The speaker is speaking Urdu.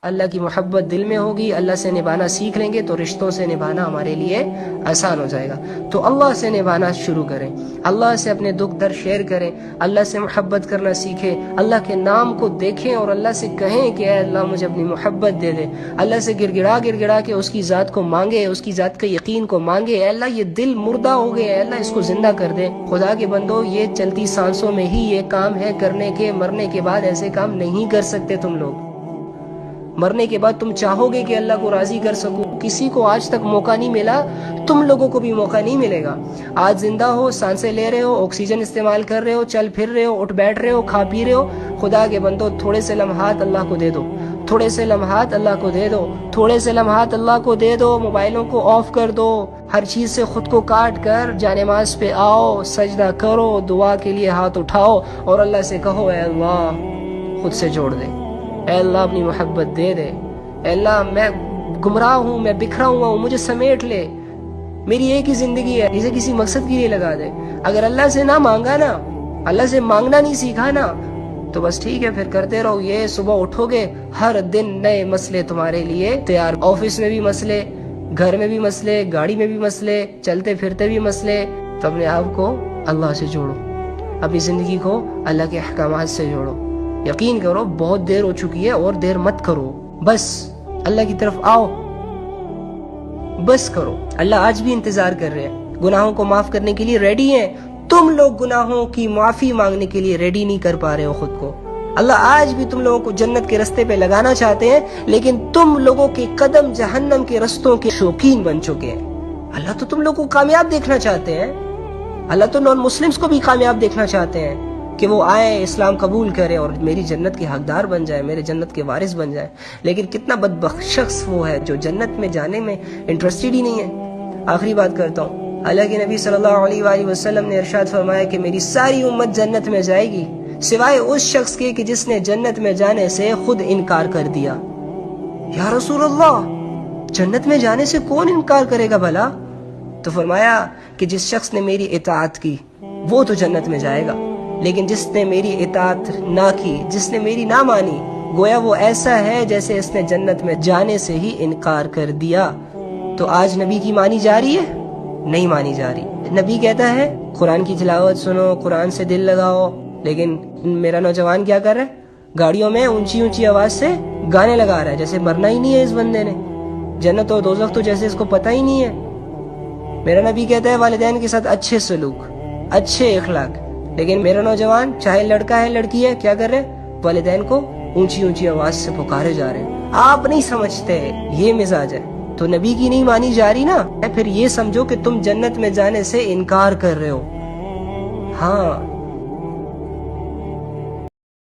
اللہ کی محبت دل میں ہوگی، اللہ سے نبھانا سیکھ لیں گے تو رشتوں سے نبھانا ہمارے لیے آسان ہو جائے گا۔ تو اللہ سے نبھانا شروع کریں، اللہ سے اپنے دکھ درد شیئر کریں، اللہ سے محبت کرنا سیکھیں، اللہ کے نام کو دیکھیں اور اللہ سے کہیں کہ اے اللہ مجھے اپنی محبت دے دے۔ اللہ سے گڑ گڑا کے اس کی ذات کو مانگے، اس کی ذات کے یقین کو مانگے، اے اللہ یہ دل مردہ ہو گیا، اے اللہ اس کو زندہ کر دے۔ خدا کے بندو، یہ چلتی سانسوں میں ہی یہ کام ہے کرنے کے، مرنے کے بعد ایسے کام نہیں کر سکتے تم لوگ۔ مرنے کے بعد تم چاہو گے کہ اللہ کو راضی کر سکو، کسی کو آج تک موقع نہیں ملا، تم لوگوں کو بھی موقع نہیں ملے گا۔ آج زندہ ہو، سانسیں لے رہے ہو، آکسیجن استعمال کر رہے ہو، چل پھر رہے ہو، اٹھ بیٹھ رہے ہو، کھا پی رہے ہو، خدا کے بندو تھوڑے سے لمحات اللہ کو دے دو، تھوڑے سے لمحات اللہ کو دے دو، تھوڑے سے لمحات اللہ کو دے دو۔ موبائلوں کو آف کر دو، ہر چیز سے خود کو کاٹ کر جانماز پہ آؤ، سجدہ کرو، دعا کے لیے ہاتھ اٹھاؤ اور اللہ سے کہو اے اللہ خود سے جوڑ دے، اے اللہ اپنی محبت دے دے، اے اللہ میں گمراہ ہوں، میں بکھرا ہوا ہوں، مجھے سمیٹ لے، میری ایک ہی زندگی ہے، اسے کسی مقصد کے لیے لگا دے۔ اگر اللہ سے نہ مانگا نا، اللہ سے مانگنا نہیں سیکھا نا، تو بس ٹھیک ہے پھر کرتے رہو یہ، صبح اٹھو گے ہر دن نئے مسئلے تمہارے لیے تیار، آفس میں بھی مسئلے، گھر میں بھی مسئلے، گاڑی میں بھی مسئلے، چلتے پھرتے بھی مسئلے۔ تو اپنے آپ کو اللہ سے جوڑو، اپنی زندگی کو اللہ کے احکامات سے جوڑو۔ یقین کرو بہت دیر ہو چکی ہے اور دیر مت کرو، بس اللہ کی طرف آؤ، بس کرو۔ اللہ آج بھی انتظار کر رہے ہیں، گناہوں کو معاف کرنے کے لیے ریڈی ہیں۔ تم لوگ گناہوں کی معافی مانگنے کے لیے ریڈی نہیں کر پا رہے ہو خود کو۔ اللہ آج بھی تم لوگوں کو جنت کے رستے پہ لگانا چاہتے ہیں، لیکن تم لوگوں کے قدم جہنم کے رستوں کے شوقین بن چکے ہیں۔ اللہ تو تم لوگوں کو کامیاب دیکھنا چاہتے ہیں، اللہ تو نان مسلمز کو بھی کامیاب دیکھنا چاہتے ہیں کہ وہ آئیں، اسلام قبول کریں اور میری جنت کے حقدار بن جائیں، میرے جنت کے وارث بن جائیں۔ لیکن کتنا بدبخت شخص وہ ہے جو جنت میں جانے میں انٹرسٹڈ ہی نہیں ہے۔ آخری بات کرتا ہوں، اللہ کے نبی صلی اللہ علیہ وآلہ وسلم نے ارشاد فرمایا کہ میری ساری امت جنت میں جائے گی سوائے اس شخص کے کہ جس نے جنت میں جانے سے خود انکار کر دیا۔ یا رسول اللہ، جنت میں جانے سے کون انکار کرے گا بھلا؟ تو فرمایا کہ جس شخص نے میری اطاعت کی وہ تو جنت میں جائے گا، لیکن جس نے میری اطاعت نہ کی، جس نے میری نہ مانی، گویا وہ ایسا ہے جیسے اس نے جنت میں جانے سے ہی انکار کر دیا۔ تو آج نبی کی مانی جا رہی ہے؟ نہیں مانی جا رہی۔ نبی کہتا ہے قرآن کی تلاوت سنو، قرآن سے دل لگاؤ، لیکن میرا نوجوان کیا کر رہا ہے؟ گاڑیوں میں اونچی اونچی آواز سے گانے لگا رہا ہے، جیسے مرنا ہی نہیں ہے اس بندے نے، جنت اور دوزخ تو جیسے اس کو پتہ ہی نہیں ہے۔ میرا نبی کہتا ہے والدین کے ساتھ اچھے سلوک، اچھے اخلاق، لیکن میرا نوجوان چاہے لڑکا ہے لڑکی ہے کیا کر رہے؟ والدین کو اونچی اونچی آواز سے پکارے جا رہے ہیں۔ آپ نہیں سمجھتے یہ مزاج ہے تو نبی کی نہیں مانی جا رہی نا، پھر یہ سمجھو کہ تم جنت میں جانے سے انکار کر رہے ہو۔ ہاں